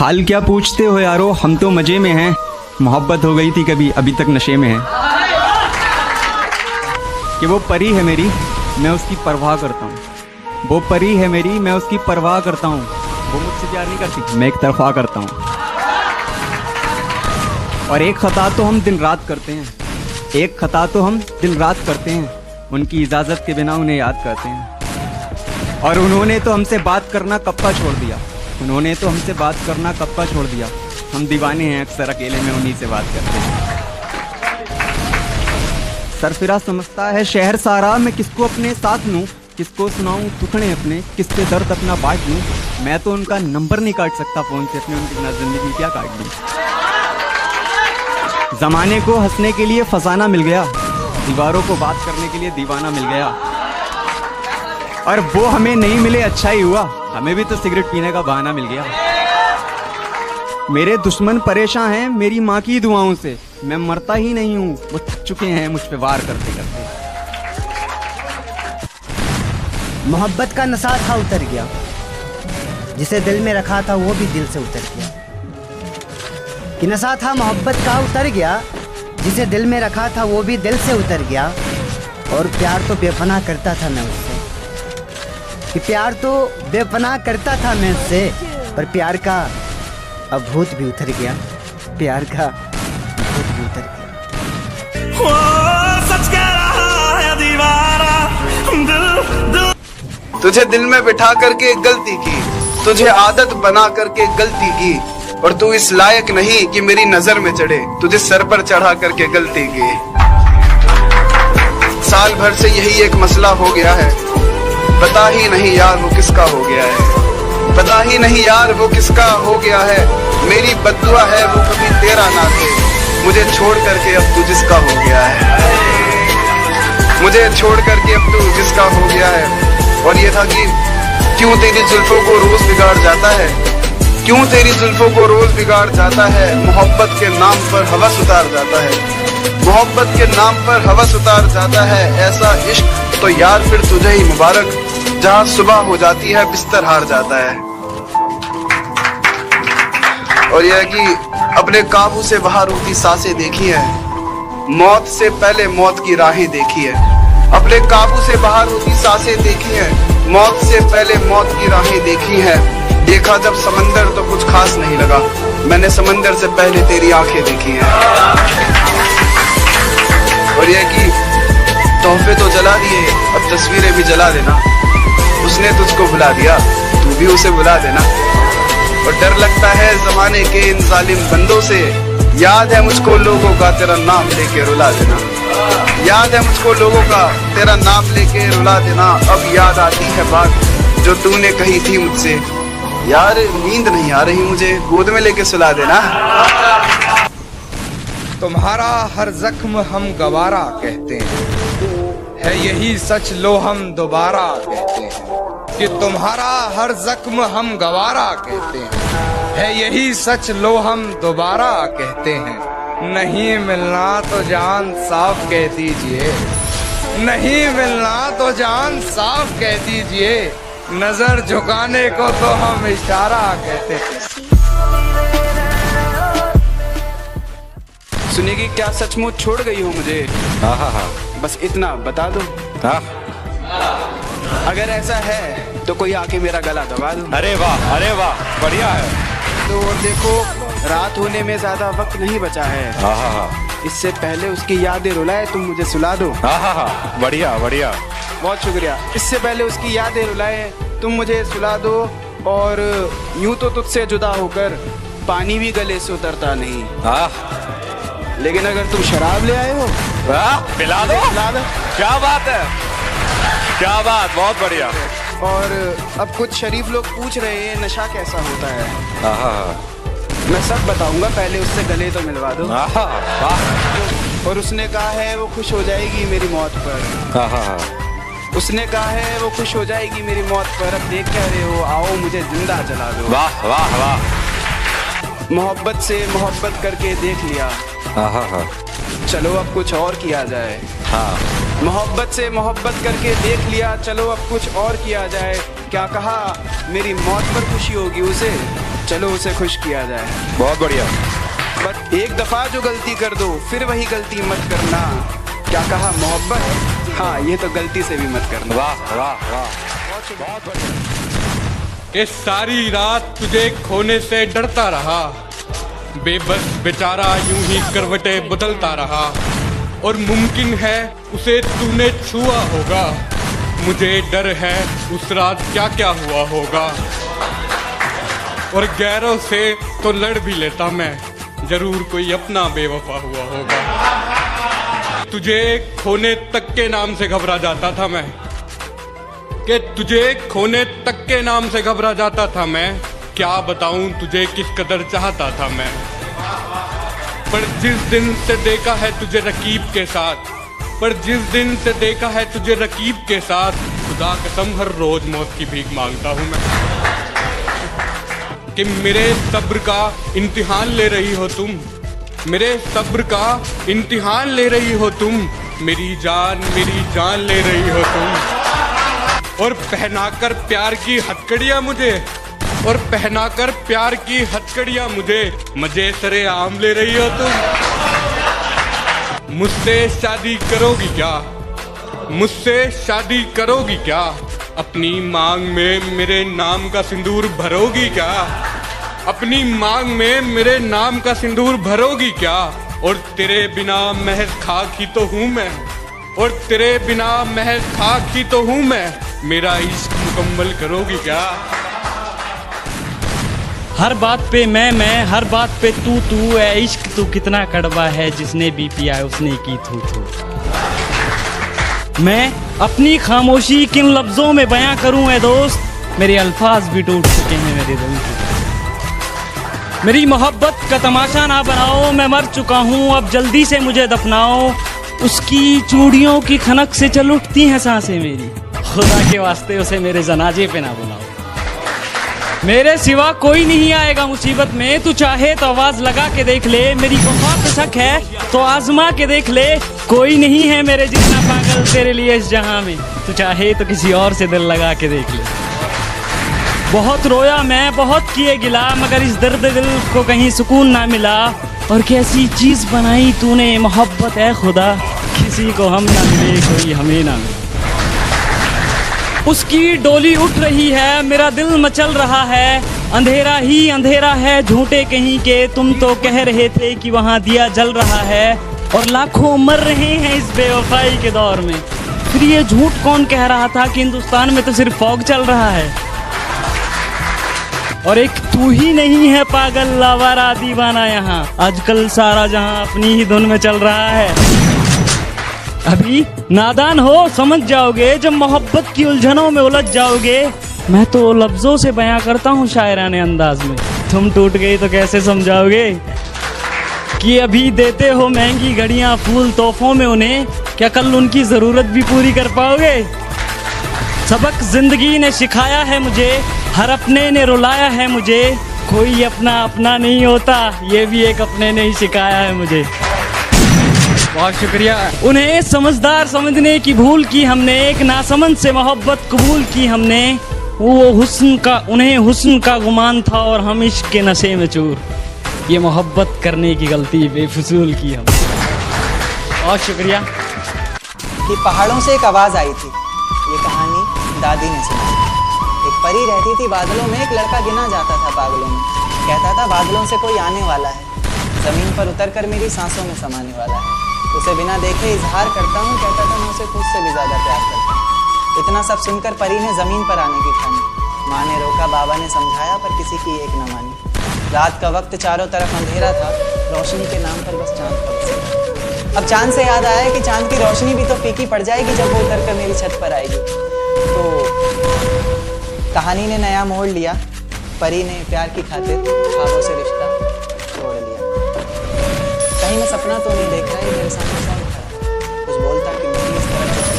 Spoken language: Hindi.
हाल क्या पूछते हो यारो, हम तो मजे में हैं। मोहब्बत हो गई थी कभी, अभी तक नशे में है। कि वो परी है मेरी, मैं उसकी परवाह करता हूँ। वो परी है मेरी, मैं उसकी परवाह करता हूँ। वो मुझसे प्यार नहीं करती, मैं एक तरफा करता हूँ। और एक खता तो हम दिन रात करते हैं, एक खता तो हम दिन रात करते हैं। उनकी इजाज़त के बिना उन्हें याद करते हैं। और उन्होंने तो हमसे बात करना कब का छोड़ दिया, उन्होंने तो हमसे बात करना कब का छोड़ दिया। हम दीवाने हैं, अक्सर अकेले में उन्हीं से बात करते हैं। सरफिरा समझता है शहर सारा, मैं किसको अपने साथ लूँ, किसको सुनाऊँ टुकड़े अपने, किससे दर्द अपना बांट लूँ। मैं तो उनका नंबर नहीं काट सकता फ़ोन से अपने, उनकी बिना ज़िंदगी क्या काट दूँ। ज़माने को हंसने के लिए फसाना मिल गया, दीवारों को बात करने के लिए दीवाना मिल गया। और वो हमें नहीं मिले अच्छा ही हुआ, हमें भी तो सिगरेट पीने का बहाना मिल गया। मेरे दुश्मन परेशान हैं मेरी माँ की दुआओं से, मैं मरता ही नहीं हूँ, वो थक चुके हैं मुझ पे वार करते करते। मोहब्बत का नशा था उतर गया, जिसे दिल में रखा था वो भी दिल से उतर गया। कि नशा था मोहब्बत का उतर गया, जिसे दिल में रखा था वो भी दिल से उतर गया। और प्यार तो बेपनाह करता था मैं उससे, कि प्यार तो बेपनाह करता था मैं उससे, पर प्यार का अब भूत भी उतर गया, प्यार का भूत भी उतर गया। सच कह रहा है दीवारा, दिल तुझे दिल में बिठा करके एक गलती की, तुझे आदत बना करके एक गलती की, और तू इस लायक नहीं कि मेरी नजर में चढ़े, तुझे सर पर चढ़ा करके गलती की। साल भर से यही एक मसला हो गया है, पता ही नहीं यार वो किसका हो गया है, पता ही नहीं यार वो किसका हो गया है। मेरी बद्दुआ है वो कभी तेरा ना थे, मुझे छोड़ करके अब तू जिसका हो गया है, मुझे छोड़ करके अब तू जिसका हो गया है। और ये था कि क्यों तेरी जुल्फों को रोज बिगाड़ जाता है, क्यों तेरी जुल्फों को रोज बिगाड़ जाता है। मोहब्बत के नाम पर हवस उतार जाता है, मोहब्बत के नाम पर हवस उतार जाता है। ऐसा इश्क तो यार फिर तुझे ही मुबारक, जहाँ सुबह हो जाती है बिस्तर हार जाता है। और यह कि अपने काबू से बाहर होती सांसें देखी है, मौत से पहले मौत की राहें देखी है। अपने काबू से बाहर होती सांसें देखी है, मौत से पहले मौत की राहें देखी है। देखा जब समंदर तो कुछ खास नहीं लगा, मैंने समंदर से पहले तेरी आंखें देखी हैं। और यह कि तोहफे तो जला दिए, अब तस्वीरें भी जला देना। उसने तुझको बुला दिया, तू भी उसे बुला देना। और डर लगता है जमाने के इन जालिम बंदों से, याद है मुझको लोगों का तेरा नाम लेके रुला देना, याद है मुझको लोगों का तेरा नाम लेके रुला देना। अब याद आती है बात जो तूने कही थी मुझसे, यार नींद नहीं आ रही मुझे, गोद में लेके सुला देना। तुम्हारा हर जख्म हम गवारा कहते हैं, है यही सच लो हम दोबारा कहते हैं। कि तुम्हारा हर जख्म हम गवारा कहते हैं, है यही सच लो हम दोबारा कहते हैं। नहीं मिलना तो जान साफ कह दीजिए, नहीं मिलना तो जान साफ कह दीजिए। नजर झुकाने को तो हम इशारा कहते हैं। सुनिए क्या सचमुच छोड़ गई हो मुझे? हाँ, बस इतना बता दो। अगर ऐसा है तो कोई आके मेरा गला दबा दो। अरे वाह बढ़िया है। तो देखो रात होने में ज्यादा वक्त नहीं बचा है, इससे पहले उसकी यादें रुलाए तुम मुझे सुला दो। बढ़िया बढ़िया, बहुत शुक्रिया। इससे पहले उसकी यादें रुलाए तुम मुझे सुला दो। और यूं तो तुझसे जुदा होकर पानी भी गले से उतरता नहीं, लेकिन अगर तुम शराब ले आए हो पिला दो। क्या बात है, क्या बात, बहुत बढ़िया। और अब कुछ शरीफ लोग पूछ रहे हैं नशा कैसा होता है। मैं सब बताऊंगा, पहले उससे गले तो मिलवा दो। और उसने कहा है वो खुश हो जाएगी मेरी मौत पर, उसने कहा है वो खुश हो जाएगी मेरी मौत पर। अब देख क्या रहे हो, आओ मुझे जिंदा जला दो। वाह वाह वाह। मोहब्बत से मोहब्बत करके देख लिया, चलो अब कुछ और किया जाए। मोहब्बत से मोहब्बत करके देख लिया, चलो अब कुछ और किया जाए। क्या कहा मेरी मौत पर खुशी होगी उसे, चलो उसे खुश किया जाए। बहुत बढ़िया। बस एक दफा जो गलती कर दो फिर वही गलती मत करना। क्या कहा मोहब्बत? हाँ, ये तो गलती से भी मत करना। वाह वाह वाह, बहुत बढ़िया। ये सारी रात तुझे खोने से डरता रहा, बेबस बेचारा यूं ही करवटें बदलता रहा, और मुमकिन है उसे तूने छुआ होगा। मुझे डर है उस रात क्या क्या हुआ होगा, और गैरों से तो लड़ भी लेता मैं, जरूर कोई अपना बेवफा हुआ होगा। तुझे खोने तक के नाम से घबरा जाता था मैं, कि तुझे खोने तक के नाम से घबरा जाता था मैं। क्या बताऊं तुझे किस कदर चाहता था मैं, पर जिस दिन से देखा है तुझे रकीब के साथ, पर जिस दिन से देखा है तुझे रकीब के साथ, खुदा कसम हर रोज मौत की भीख मांगता हूं मैं। कि मेरे सब्र का इम्तिहान ले रही हो तुम, मेरे सब्र का इम्तिहान ले रही हो तुम, मेरी जान ले रही हो तुम। और पहनाकर प्यार की हथकड़ियां मुझे, और पहनाकर प्यार की हथकड़ियां मुझे मजे सरे आम ले रही हो तुम। मुझसे शादी करोगी क्या, मुझसे शादी करोगी क्या, अपनी मांग में मेरे नाम का सिंदूर भरोगी क्या, अपनी मांग में मेरे नाम का सिंदूर भरोगी क्या। और तेरे बिना महज खाक ही तो हूँ मैं, और तेरे बिना महज खाक ही तो हूँ मैं, मेरा इश्क मुकम्मल करोगी क्या। हर बात पे मैं, हर बात पे तू है, इश्क तू कितना कड़वा है, जिसने भी पिया उसने की थू। मैं अपनी खामोशी किन लफ्जों में बयां करूं ए दोस्त, मेरे अल्फाज भी टूट चुके हैं मेरे दिल के। मेरी मोहब्बत का तमाशा ना बनाओ, मैं मर चुका हूं अब जल्दी से मुझे दफनाओ। उसकी चूड़ियों की खनक से चल उठती हैं सांसें मेरी, खुदा के वास्ते उसे मेरे जनाजे पे ना बुलाओ। मेरे सिवा कोई नहीं आएगा मुसीबत में, तू चाहे तो आवाज लगा के देख ले। मेरी वफा पे शक है तो आजमा के देख ले, कोई नहीं है मेरे जितना पागल तेरे लिए इस जहां में, तू चाहे तो किसी और से दिल लगा के देख ले। बहुत रोया मैं, बहुत किए गिला, मगर इस दर्द दिल को कहीं सुकून ना मिला। और कैसी चीज बनाई तूने मोहब्बत है खुदा, किसी को हम ना मिले कोई हमें ना मिले। उसकी डोली उठ रही है, मेरा दिल मचल रहा है, अंधेरा ही अंधेरा है झूठे कहीं के। तुम तो कह रहे थे कि वहाँ दिया जल रहा है, और लाखों मर रहे हैं इस बेवफाई के दौर में। फिर ये झूठ कौन कह रहा था कि हिंदुस्तान में तो सिर्फ फॉग चल रहा है। और एक तू ही नहीं है पागल लावारा दीवाना यहाँ, आजकल सारा जहाँ अपनी ही धुन में चल रहा है। अभी नादान हो समझ जाओगे, जब मोहब्बत की उलझनों में उलझ जाओगे। मैं तो लफ्जों से बयां करता हूँ शायराने अंदाज में, तुम टूट गई तो कैसे समझाओगे। कि अभी देते हो महंगी घड़ियां फूल तोहफों में उन्हें, क्या कल उनकी जरूरत भी पूरी कर पाओगे। सबक जिंदगी ने सिखाया है मुझे, हर अपने ने रुलाया है मुझे। कोई अपना अपना नहीं होता, ये भी एक अपने ने ही सिखाया है मुझे। बहुत शुक्रिया। उन्हें समझदार समझने की भूल की हमने, एक नासमझ से मोहब्बत कबूल की हमने। वो हुस्न का, उन्हें हुस्न का गुमान था और हम इश्क के नशे में चूर। ये मोहब्बत करने की गलती बेफिजूल की हम। बहुत शुक्रिया। कि पहाड़ों से एक आवाज़ आई थी, ये कहानी दादी ने सुनाई। एक परी रहती थी बादलों में, एक लड़का गिना जाता था पागलों में। कहता था बादलों से कोई आने वाला है, ज़मीन पर उतरकर मेरी सांसों में समाने वाला है। उसे बिना देखे इजहार करता हूँ, कहता था मैं उसे खुद से भी ज़्यादा प्यार करता हूँ। इतना सब सुनकर परी ने ज़मीन पर आने की ठानी। माँ ने रोका, बाबा ने समझाया, पर किसी की एक न मानी। रात का वक्त चारों तरफ अंधेरा था, रोशनी के नाम पर बस चाँद का बसेरा। अब चाँद से याद आया कि चाँद की रोशनी भी तो फीकी पड़ जाएगी जब वो उतर कर मेरी छत पर आएगी। तो कहानी ने नया मोड़ लिया, परी ने प्यार की खातिर ख्वाबों से रिश्ता तोड़ लिया। कहीं मैं सपना तो नहीं देख रहा, ये मेरे सामने कौन खड़ा, कुछ बोलता कि मैं इस तरह